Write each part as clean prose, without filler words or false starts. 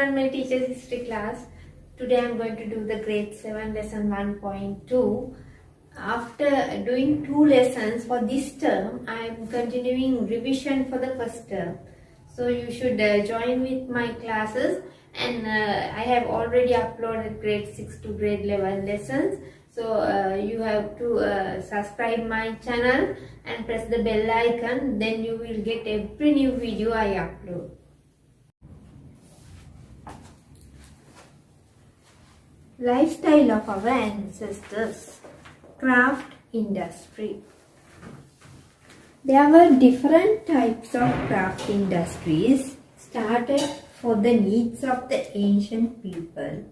Ranmalee Teacher's History class. Today I am going to do the grade 7 lesson 1.2. After doing 2 lessons for this term, I am continuing revision for the first term. So you should join with my classes, and I have already uploaded grade 6 to grade 11 lessons. So you have to subscribe my channel and press the bell icon, then you will get every new video I upload. Lifestyle of our ancestors. Craft industry. There were different types of craft industries started for the needs of the ancient people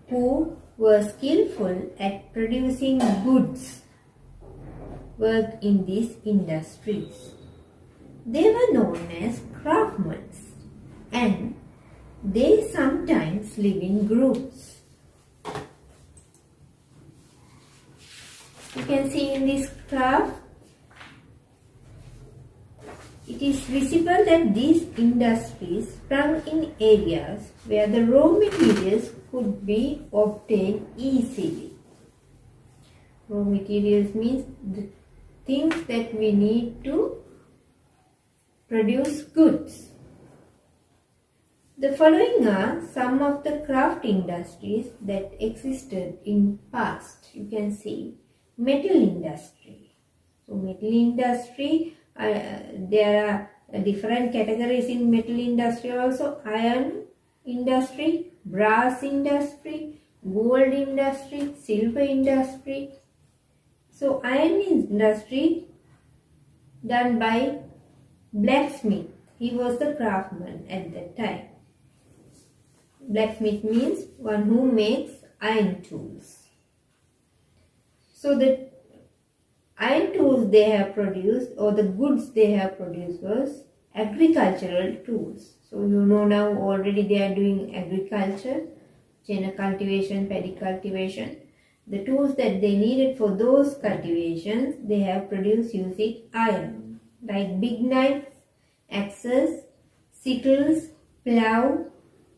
who were skillful at producing goods worked in these industries. They were known as craftsmen, and they sometimes live in groups. You can see in this graph, it is visible that these industries sprung in areas where the raw materials could be obtained easily. Raw materials means the things that we need to produce goods. The following are some of the craft industries that existed in past. You can see metal industry. So metal industry, there are different categories in metal industry also. Iron industry, brass industry, gold industry, silver industry. So iron industry done by blacksmith. He was the craftsman at that time. Blacksmith means one who makes iron tools. So the iron tools they have produced, or the goods they have produced, was agricultural tools. So you know now already they are doing agriculture, chena cultivation, paddy cultivation. The tools that they needed for those cultivations they have produced using iron, like big knives, axes, sickles, plough,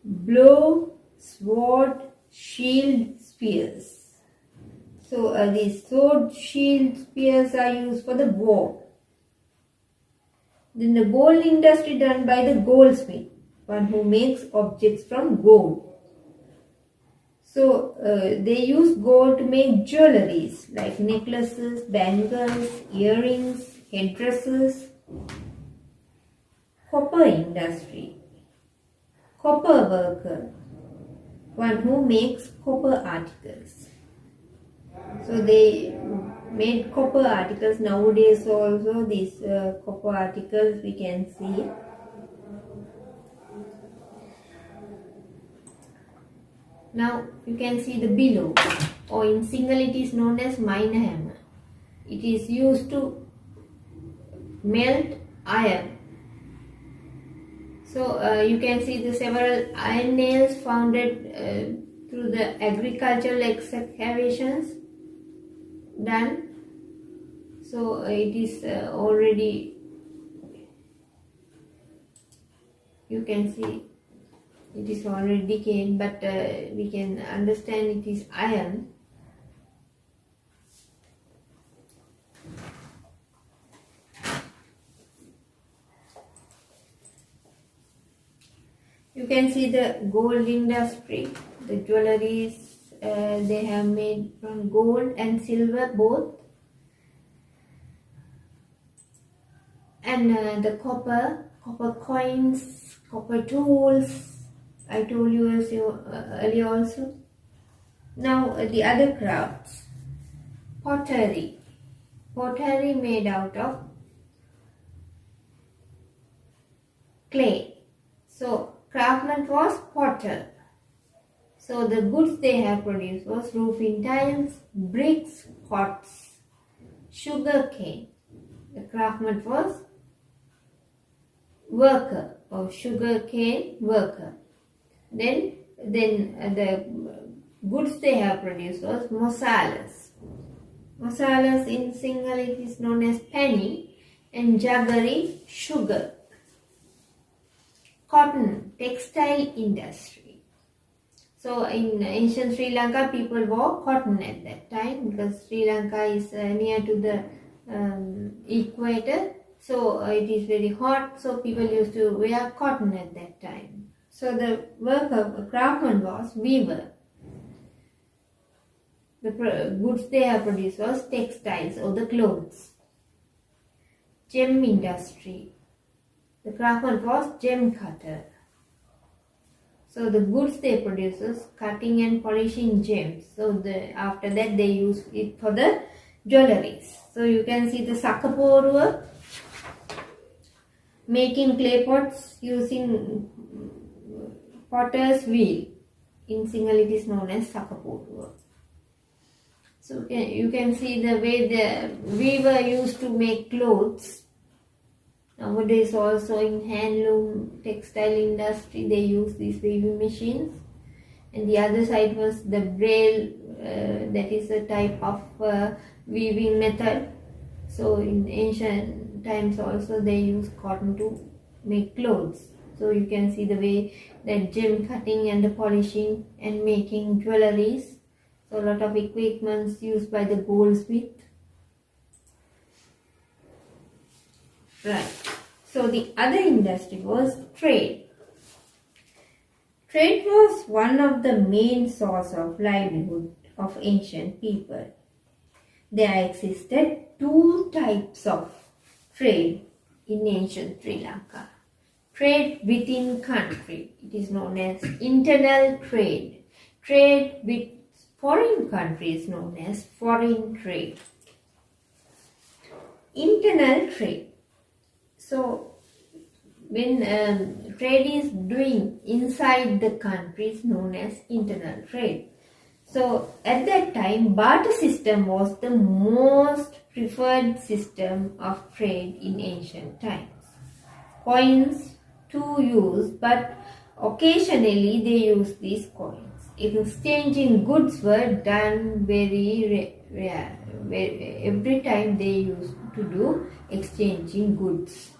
blow, sword, shield, spears. So these sword, shield, spears are used for the war. Then the gold industry done by the goldsmith, one who makes objects from gold. So they use gold to make jewelries like necklaces, bangles, earrings, headdresses. Copper industry. Copper worker, one who makes copper articles. So they made copper articles. Nowadays also these copper articles we can see. Now you can see the below, or in single it is known as miner hammer. It is used to melt iron. So you can see the several iron nails founded through the agricultural excavations done. So it is already, you can see it is already decayed, but we can understand it is iron. You can see the gold industry, the jewelries they have made from gold and silver both. And the copper coins, copper tools, I told you earlier also. Now the other crafts. Pottery. Pottery made out of clay. So craftsman was potter. So the goods they have produced was roofing tiles, bricks, pots, sugar cane. The craftsman was worker or sugar cane worker. Then the goods they have produced was mosalas. Mosalas in single it is known as penny, and jaggery, sugar. cotton, textile industry. So in ancient Sri Lanka, people wore cotton at that time because Sri Lanka is near to the equator. So it is very hot, so people used to wear cotton at that time. So the work of a craftsman was weaver. The goods they have produced was textiles or the clothes. Gem industry. The craftsman was gem cutter. So the goods they produce was cutting and polishing gems. So after that they use it for the jewelleries. So you can see the sakaporuwa, making clay pots using potter's wheel. In Sinhala it is known as sakaporuwa. So you can see the way the weaver used to make clothes. Nowadays also in handloom, textile industry they use these weaving machines. And the other side was the braille, that is a type of weaving method. So in ancient times also they used cotton to make clothes. So you can see the way that gem cutting and the polishing and making jewelleries. So a lot of equipments used by the goldsmith. Right. So the other industry was trade. Trade was one of the main source of livelihood of ancient people. There existed two types of trade in ancient Sri Lanka. Trade within country, it is known as internal trade. Trade with foreign countries known as foreign trade. Internal trade. So when trade is doing inside the country is known as internal trade. So at that time barter system was the most preferred system of trade in ancient times. Coins to use, but occasionally they used these coins. Exchanging goods were done very rare. Every time they used to do exchanging goods.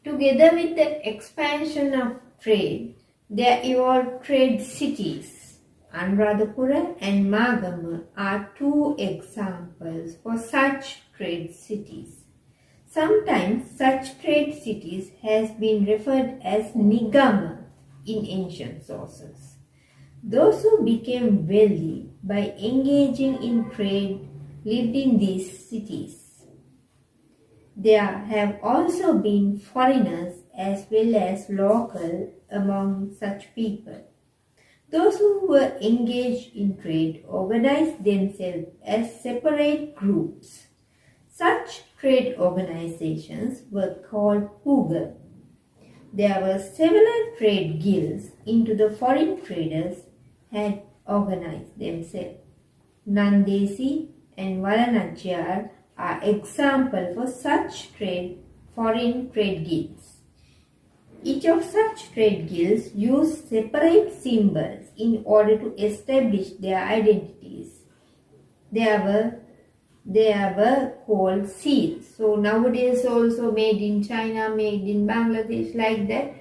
Together with the expansion of trade, there evolved trade cities. Anuradhapura and Magama are two examples for such trade cities. Sometimes such trade cities has been referred as Nigama in ancient sources. Those who became wealthy by engaging in trade lived in these cities. There have also been foreigners as well as local among such people. Those who were engaged in trade organized themselves as separate groups. Such trade organizations were called puga. There were several trade guilds into the foreign traders had organized themselves. Nandesi and Valanachiyar are examples for such foreign trade guilds. Each of such trade guilds used separate symbols in order to establish their identities. They were called seals. So nowadays also made in China, made in Bangladesh, like that.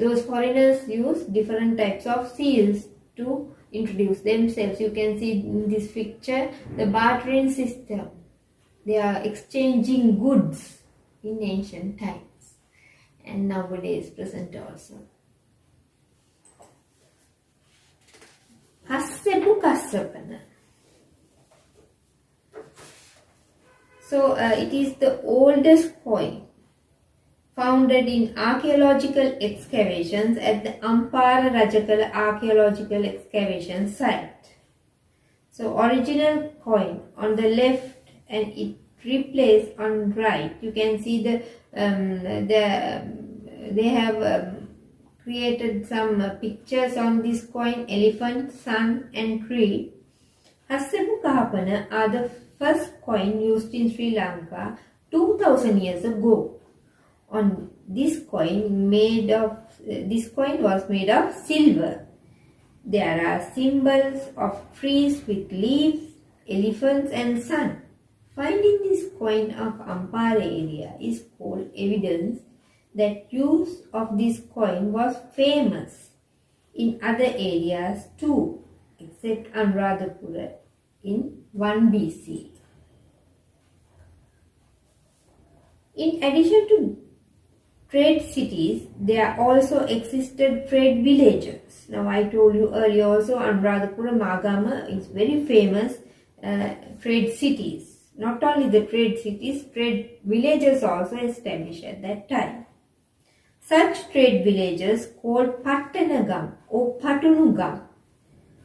Those foreigners use different types of seals to introduce themselves. You can see in this picture the bartering system. They are exchanging goods in ancient times and nowadays present also. Hassepu Kassapana. So it is the oldest coin founded in archaeological excavations at the Ampara Rajakala archaeological excavation site. So original coin on the left and it replaced on right. You can see they have created some pictures on this coin: elephant, sun and tree. Hassepu Kahapana are the first coin used in Sri Lanka 2000 years ago. On this coin was made of silver. There are symbols of trees with leaves, elephants and sun. Finding this coin of Ampara area is called evidence that use of this coin was famous in other areas too, except Anuradhapura in 1 BC. In addition to trade cities, there also existed trade villages. Now I told you earlier also Anuradhapura, Magama is very famous trade cities. Not only the trade cities, trade villages also established at that time. Such trade villages called Pattanagam or Patunugam.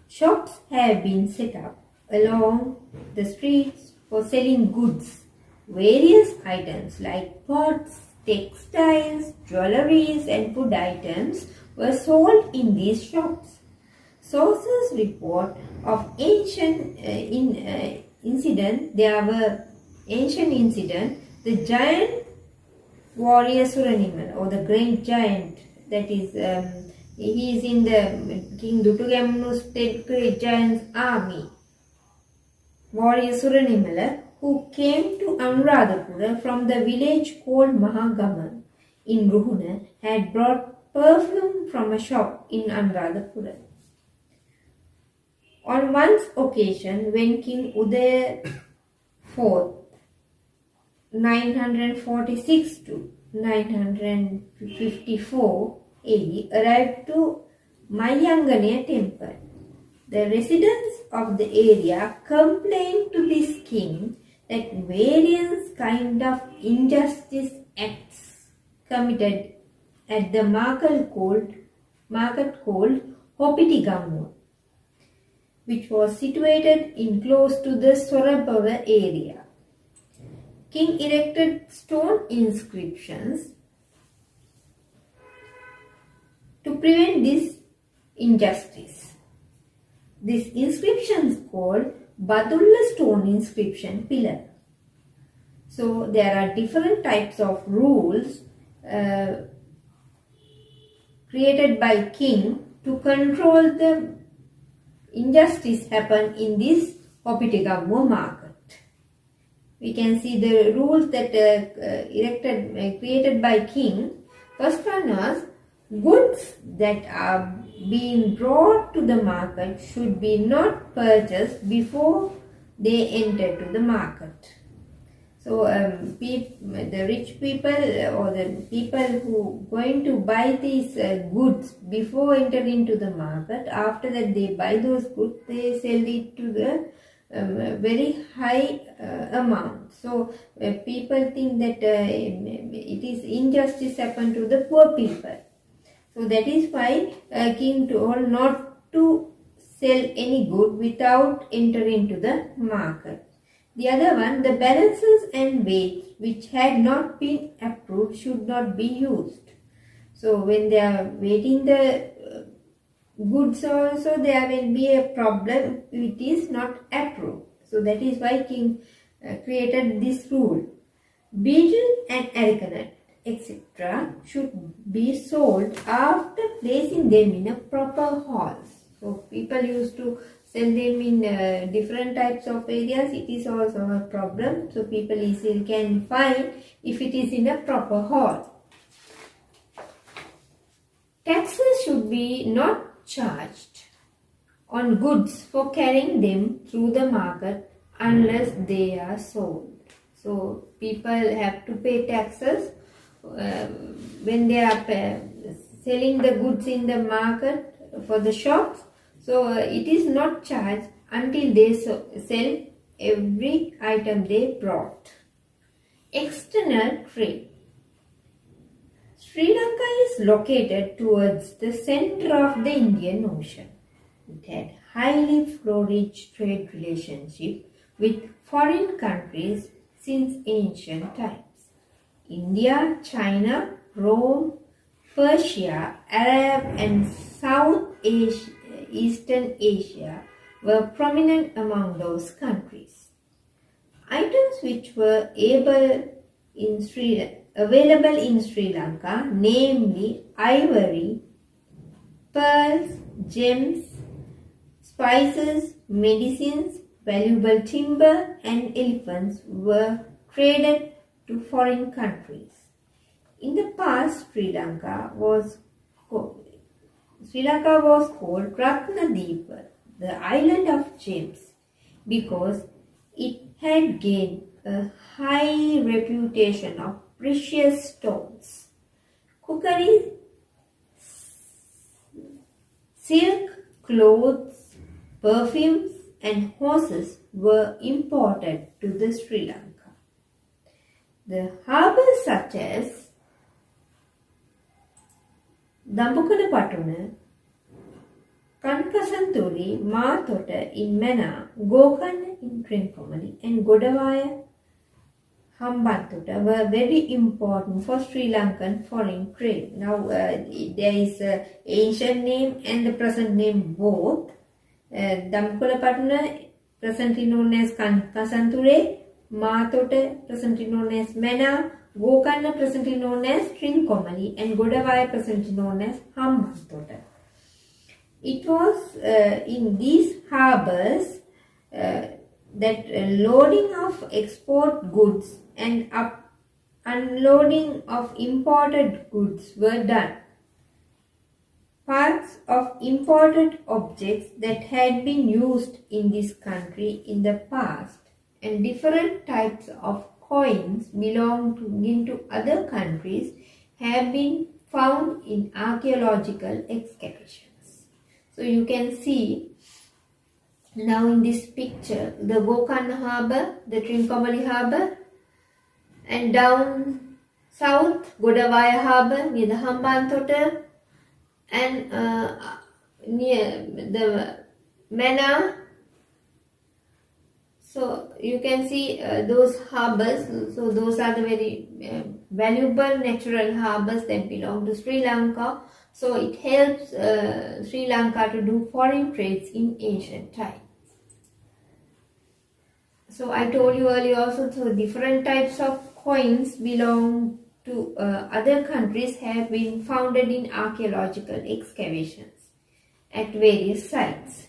Shops have been set up along the streets for selling goods. Various items like pots, textiles, jewelries and food items were sold in these shops. Sources report of ancient incident. There were ancient incident. The giant warrior Suranimal or the great giant, that is he is in the King Dutugamunu's great giant's army. Warrior Suranimala, who came to Anuradhapura from the village called Mahagaman in Ruhuna, had brought perfume from a shop in Anuradhapura. On one occasion, when King Udaya IV, 946 to 954 AD, arrived to Mayanganaya temple, the residents of the area complained to this king that various kind of injustice acts committed at the market called Hopitigammu, which was situated in close to the Sorabora area. King erected stone inscriptions to prevent this injustice. This inscription is called Badulla stone inscription pillar. So there are different types of rules created by king to control the injustice happen in this Hopitigammu market. We can see the rules that created by king. First one was, goods that are being brought to the market should be not purchased before they enter to the market. So the rich people or the people who going to buy these goods before entering into the market, after that they buy those goods, they sell it to the very high amount. So people think that it is injustice happen to the poor people. So that is why king told not to sell any good without entering into the market. The other one, the balances and weights which had not been approved should not be used. So when they are weighting the goods also, there will be a problem. It is not approved. So that is why king created this rule. Betel and arecanut, etc. should be sold after placing them in a proper halls. So people used to sell them in different types of areas. It is also a problem. So people easily can find if it is in a proper hall. Taxes should be not charged on goods for carrying them through the market unless they are sold. So people have to pay taxes when they are selling the goods in the market for the shops. So it is not charged until they sell every item they brought. External trade. Sri Lanka is located towards the center of the Indian Ocean. It had highly flourished trade relationship with foreign countries since ancient times. India, China, Rome, Persia, Arab and South Asia, Eastern Asia were prominent among those countries. Items which were available in Sri Lanka, namely ivory, pearls, gems, spices, medicines, valuable timber and elephants were traded to foreign countries. In the past, Sri Lanka was called Ratnadeepa, the island of gems, because it had gained a high reputation of precious stones. Cookery, silk, clothes, perfumes and horses were imported to the Sri Lanka. The harbours such as Dambukana Patuna, Kankasanturi, Mathota in Mena, Gokarna in Trincomalee and Godavaya Hambantota were very important for Sri Lankan foreign trade. Now there is an ancient name and the present name both. Dambukana Patuna, presently known as Kankasanture, Mathota, presently known as Mena, Gokarna, presently known as Trincomalee, and Godavaya, presently known as Hambantota. It was in these harbours that loading of export goods and unloading of imported goods were done. Parts of imported objects that had been used in this country in the past and different types of coins belonging to other countries have been found in archaeological excavations. So you can see now in this picture the Gokarna harbour, the Trincomalee harbour, and down south Godavaya harbour near the Hambantota, and near the Mena. So you can see those harbours. So those are the very valuable natural harbours that belong to Sri Lanka. So it helps Sri Lanka to do foreign trades in ancient times. So I told you earlier also, so different types of coins belong to other countries have been founded in archaeological excavations at various sites.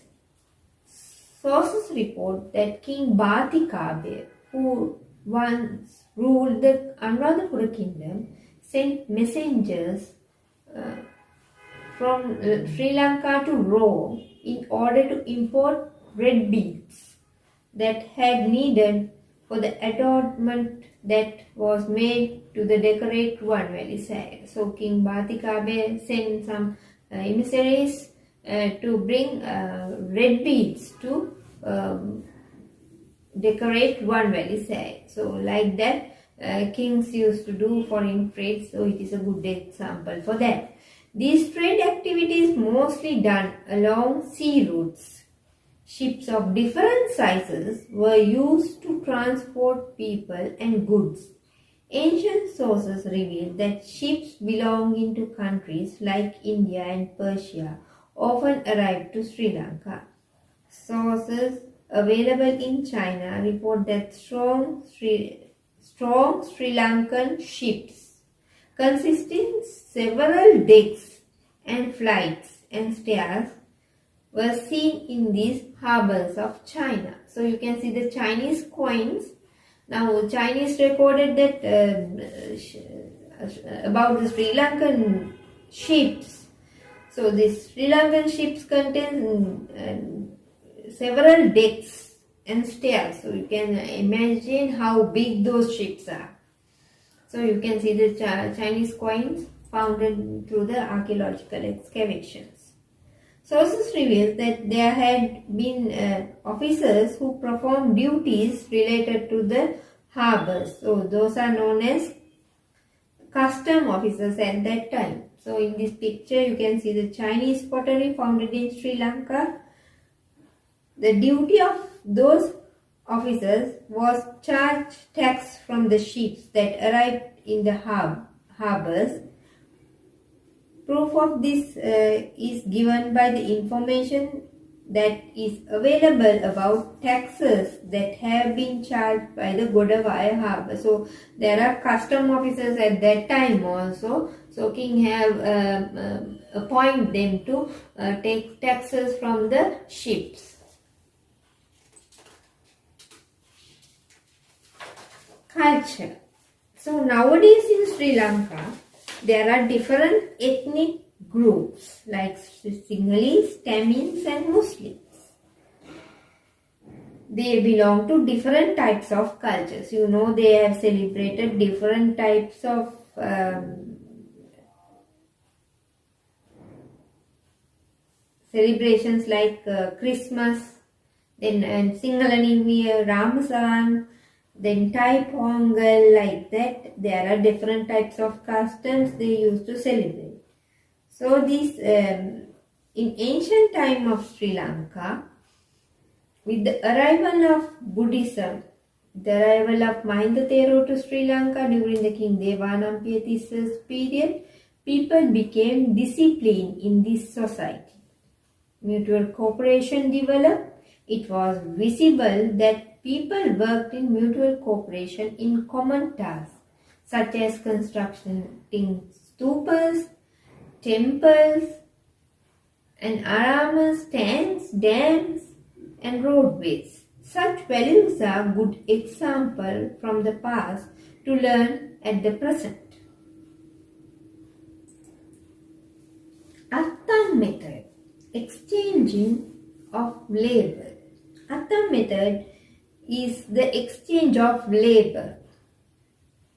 Sources report that King Bhatikabe, who once ruled the Anuradhapura kingdom, sent messengers from Sri Lanka to Rome in order to import red beads that had needed for the adornment that was made to the decorate Ranmalee side. So King Bhatikabe sent some emissaries to bring red beads to decorate Ranmalee side. So like that kings used to do foreign trade, so it is a good example for that. These trade activities mostly done along sea routes. Ships of different sizes were used to transport people and goods. Ancient sources reveal that ships belonging to countries like India and Persia often arrived to Sri Lanka. Sources available in China report that strong Sri Lankan ships consisting several decks and flights and stairs were seen in these harbours of China. So you can see the Chinese coins. Now Chinese recorded that about the Sri Lankan ships. So these Sri Lankan ships contain several decks and stairs. So you can imagine how big those ships are. So you can see the Chinese coins found through the archaeological excavations. Sources reveal that there had been officers who performed duties related to the harbours. So those are known as custom officers at that time. So in this picture you can see the Chinese pottery founded in Sri Lanka. The duty of those officers was charge tax from the ships that arrived in the harbours. Proof of this is given by the information that is available about taxes that have been charged by the Godavaya harbour. So there are custom officers at that time also. So king have appoint them to take taxes from the ships. culture. So nowadays in Sri Lanka, there are different ethnic groups like Sinhalese, Tamils and Muslims. They belong to different types of cultures. You know, they have celebrated different types of celebrations like Christmas, then Sinhala New Year, Ramadan, then Thai Pongal, like that. There are different types of customs they used to celebrate. So this, in ancient time of Sri Lanka, with the arrival of Buddhism, the arrival of Mahinda Thero to Sri Lanka during the King Devanampiya Tissa's period, people became disciplined in this society. Mutual cooperation developed. It was visible that people worked in mutual cooperation in common tasks such as constructing stupas, temples and aramas, tanks, dams and roadways. Such values are good example from the past to learn at the present. Attam method, exchanging of labor. Attam method is the exchange of labor.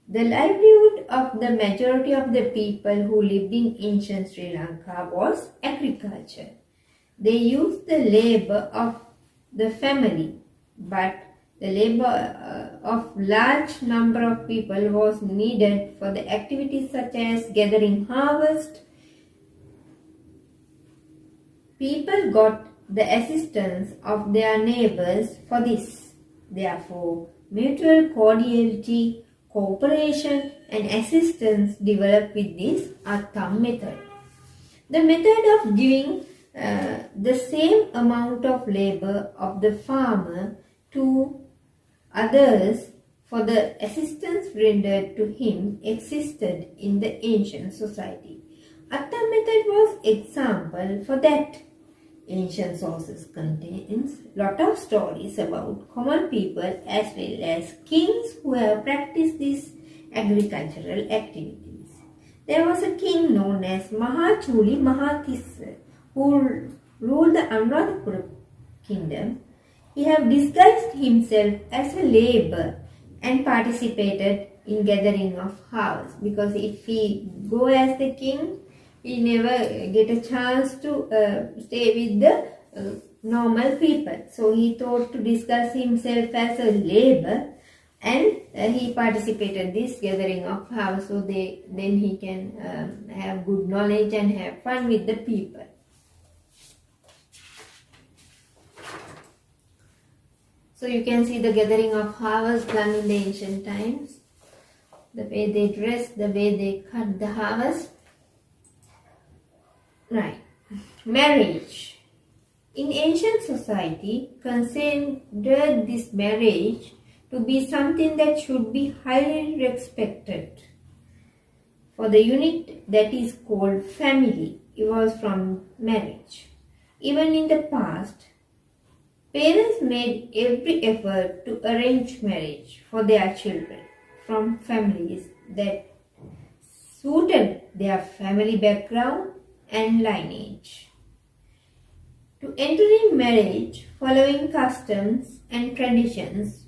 The livelihood of the majority of the people who lived in ancient Sri Lanka was agriculture. They used the labor of the family, but the labor of large number of people was needed for the activities such as gathering harvest. People got the assistance of their neighbors for this. Therefore, mutual cordiality, cooperation and assistance developed with this Attam method. The method of giving the same amount of labor of the farmer to others for the assistance rendered to him existed in the ancient society. Attam method was example for that. Ancient sources contains lot of stories about common people as well as kings who have practiced these agricultural activities. There was a king known as Mahachuli Mahatissa who ruled the Anuradhapura kingdom. He had disguised himself as a laborer and participated in gathering of harvest, because if he go as the king, he never get a chance to stay with the normal people. So he thought to disguise himself as a laborer, and he participated this gathering of harvest, so then he can have good knowledge and have fun with the people. So you can see the gathering of harvest done in the ancient times, the way they dress, the way they cut the harvest. Right. Marriage. In ancient society, considered this marriage to be something that should be highly respected. For the unit that is called family evolves from marriage. Even in the past, parents made every effort to arrange marriage for their children from families that suited their family background and lineage. To enter in marriage following customs and traditions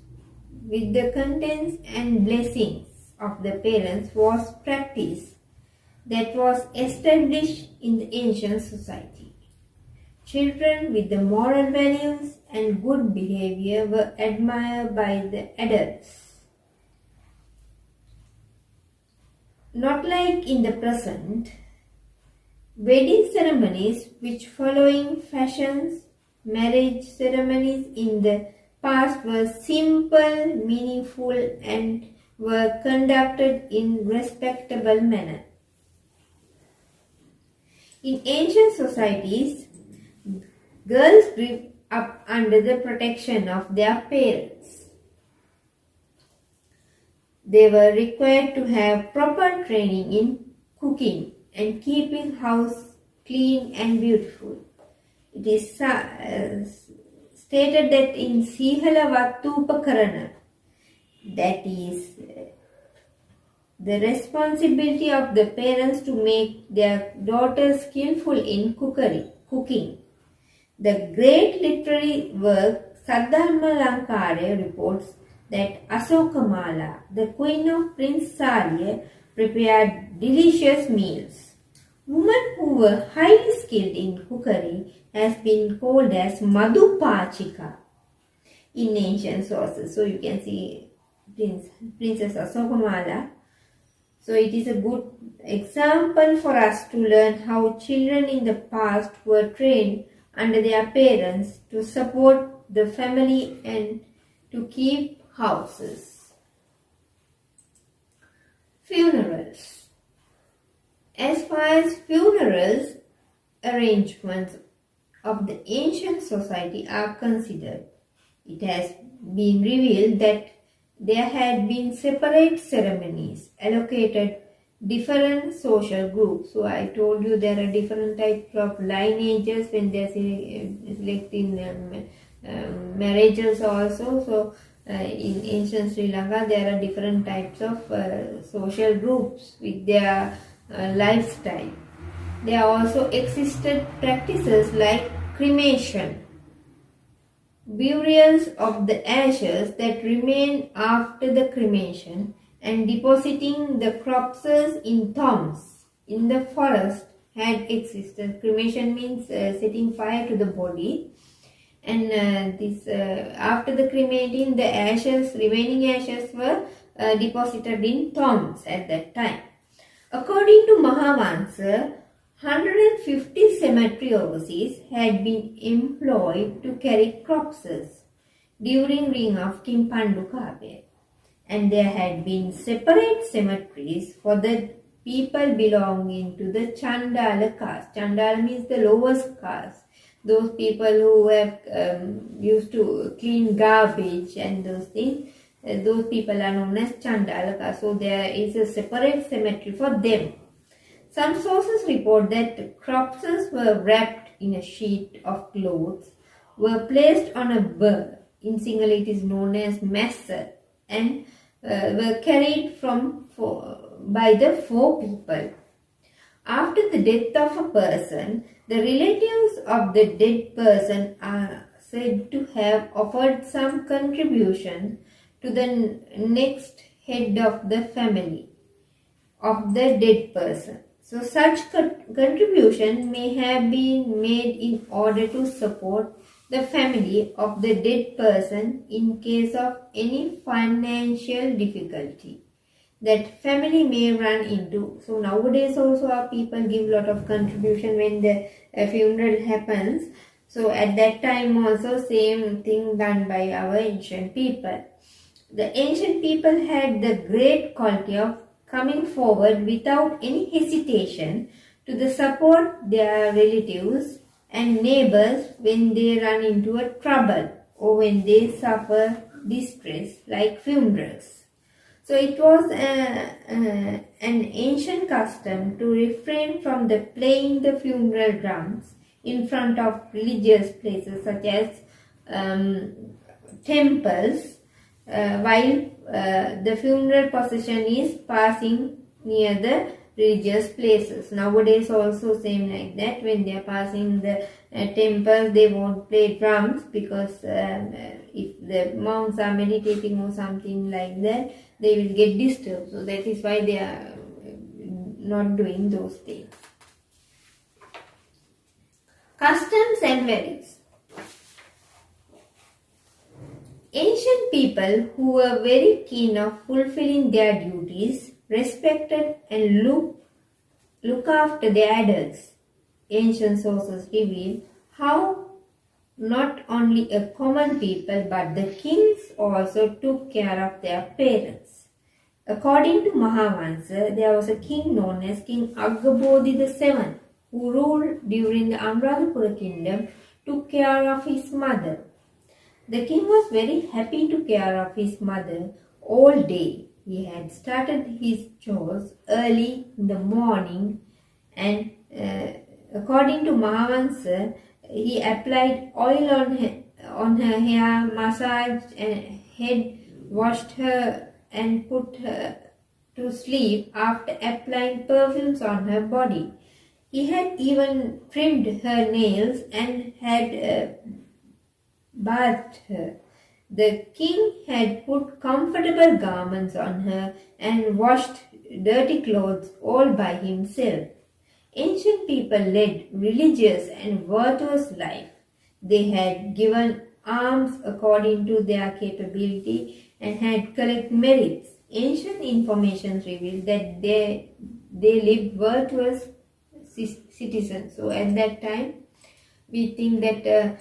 with the contents and blessings of the parents was practice that was established in the ancient society. Children with the moral values and good behavior were admired by the adults. Not like in the present, wedding ceremonies which following fashions, marriage ceremonies in the past were simple, meaningful and were conducted in respectable manner. In ancient societies, girls grew up under the protection of their parents. They were required to have proper training in cooking and keeping house clean and beautiful. It is stated that in Sihala Vattupakarana, that is the responsibility of the parents to make their daughters skillful in cooking. The great literary work Saddharmalankara reports that Asokamala, the queen of Prince Salya, prepared delicious meals. Women who were highly skilled in cookery has been called as Madhupachika in ancient sources. So you can see Princess Asokamala. So it is a good example for us to learn how children in the past were trained under their parents to support the family and to keep houses. Funerals. As far as funerals arrangements of the ancient society are considered, it has been revealed that there had been separate ceremonies allocated different social groups. So I told you there are different types of lineages when they are selecting marriages also. So in ancient Sri Lanka there are different types of social groups with their lifestyle. There also existed practices like cremation, burials of the ashes that remain after the cremation, and depositing the corpses in tombs in the forest had existed. Cremation means setting fire to the body, and after the cremating, the remaining ashes were deposited in tombs at that time. According to Mahavansa, 150 cemetery overseas had been employed to carry corpses during reign of King Pandu Kavya, and there had been separate cemeteries for the people belonging to the Chandala caste. Chandala means the lowest caste. Those people who have used to clean garbage and those things, those people are known as Chandala caste. So there is a separate cemetery for them. Some sources report that corpses were wrapped in a sheet of clothes, were placed on a bier, in Sinhala it is known as massa, and were carried by the four people. After the death of a person, the relatives of the dead person are said to have offered some contribution to the next head of the family of the dead person. So such contribution may have been made in order to support the family of the dead person in case of any financial difficulty that family may run into. So nowadays also our people give lot of contribution when the funeral happens. So at that time also same thing done by our ancient people. The ancient people had the great quality of coming forward without any hesitation to the support their relatives and neighbors when they run into a trouble or when they suffer distress like funerals. So it was an ancient custom to refrain from playing the funeral drums in front of religious places such as temples while the funeral procession is passing near the religious places. Nowadays also same like that, when they are passing the temples they won't play drums because if the monks are meditating or something like that they will get disturbed. So that is why they are not doing those things. Customs and values. Ancient people who were very keen of fulfilling their duties respected and look after their adults. Ancient sources reveal how not only a common people but the kings also took care of their parents. According to Mahavansa, there was a king known as King Aggabodhi VII who ruled during the Anuradhapura kingdom, took care of his mother. The king was very happy to care of his mother all day. He had started his chores early in the morning and according to Mahavansa, he applied oil on her hair, massaged and head washed her and put her to sleep after applying perfumes on her body. He had even trimmed her nails and had bathed her. The king had put comfortable garments on her and washed dirty clothes all by himself. Ancient people led religious and virtuous life. They had given alms according to their capability and had collected merits. Ancient information revealed that they lived virtuous citizens. So at that time, we think that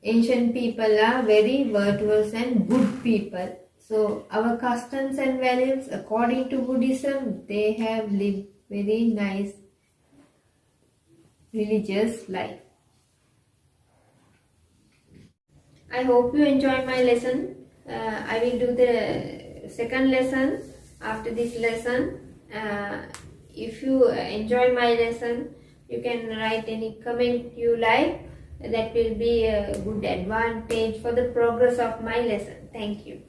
ancient people are very virtuous and good people. So our customs and values, according to Buddhism, they have lived very nice religious life. I hope you enjoy my lesson. I will do the second lesson after this lesson. If you enjoy my lesson, you can write any comment you like. That will be a good advantage for the progress of my lesson. Thank you.